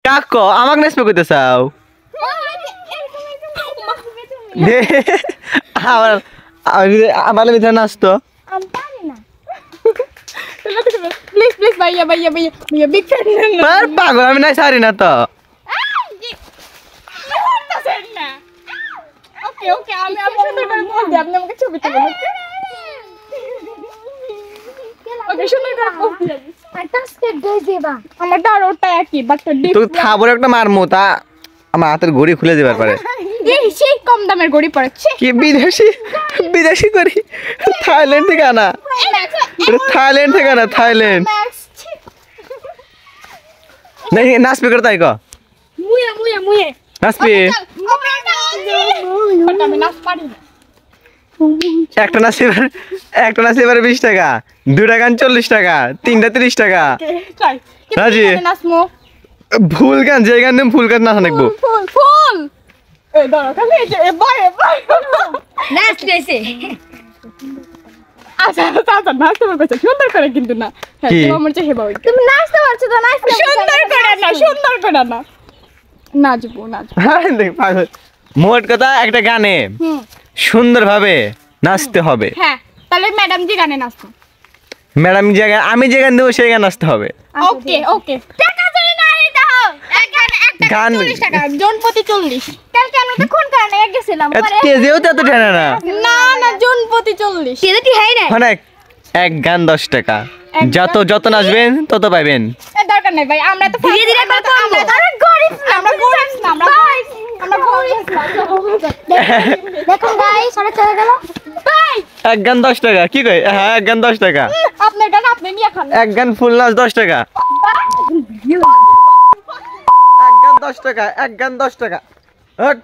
কাকো আমাকে নাচবে কইতে চাও আমার আমার ভিতরে নাচতো প্লিজ প্লিজ ভাইয়া ভাইয়া ভাইয়া ভাইয়া বিগ ফ্যান পাগল আমি নাই সারি না তো ওকে ওকে আমি সুন্দর করে বল দিই আপনি আমাকে ছবি তুলুন ওকে সুন্দর করে বল দিই আর টাস্কে দই দেবা আমার ওটা একই বাট তুই থাবর একটা মারমু তা আমার হাতের ঘড়ি খুলে দিবার পারে এই সেই কম দামের ঘড়ি পড়ছে কি বিদেশি বিদেশি করি থাইল্যান্ড থেকে আনা থাইল্যান্ড থেকে আনা থাইল্যান্ড নাই নাচবি করতে আইকো মুয়ে মুয়ে মুয়ে নাচবি আমি নাচ পারি না একটা নাচিবার 20 টাকা দুটা গান 40 টাকা তিনটা 30 টাকা ট্রাই রাজি। নাচমো ফুল গান যে গান ফুল গান নাচ নাকবো ফুল ফুল এই ধরো খালি এ বয় নাচ দিয়েছে আচ্ছা আচ্ছা নাচতে পারবে সুন্দর করে কিন্তু না হ্যাঁ কি? আমার চেয়ে হেবা হইছে তুমি নাচতে পারছো তো নাচ সুন্দর করে না সুন্দর করে না নাচবো নাচবো আরে দেখ পাগল মোট কথা একটা গানে হুম সুন্দরভাবে নাচতে হবে হ্যাঁ তাহলে ম্যাডাম জি গানে নাচতো ম্যাডাম যে গান আমি যে গান দেবো সেই গান নাচতে হবে ওকে ওকে টাকা চলে না এই দাও একটা গান 40 টাকা জনপতি 40 কালকে আমরা তো খুন কারণে এক গেছিলাম এত কেজিও তো এত ঠেনা না না না জনপতি 40 কেজি হাই না অনেক এক গান 10 টাকা যত যত নাচবেন তত পাইবেন এ দরকার নাই ভাই আমরা তো ধীরে ধীরে করে করবো। আমরা গরিব না আমরা গরিব না আমরা গরিব না দেখুন গাইস অনেক চলে গেল ভাই এক গান 10 টাকা কি কই হ্যাঁ এক গান 10 টাকা আপনার গান আপনি নিয়ে খান এক গান ফুল নাচ 10 টাকা এক গান 10 টাকা এক গান 10 টাকা হট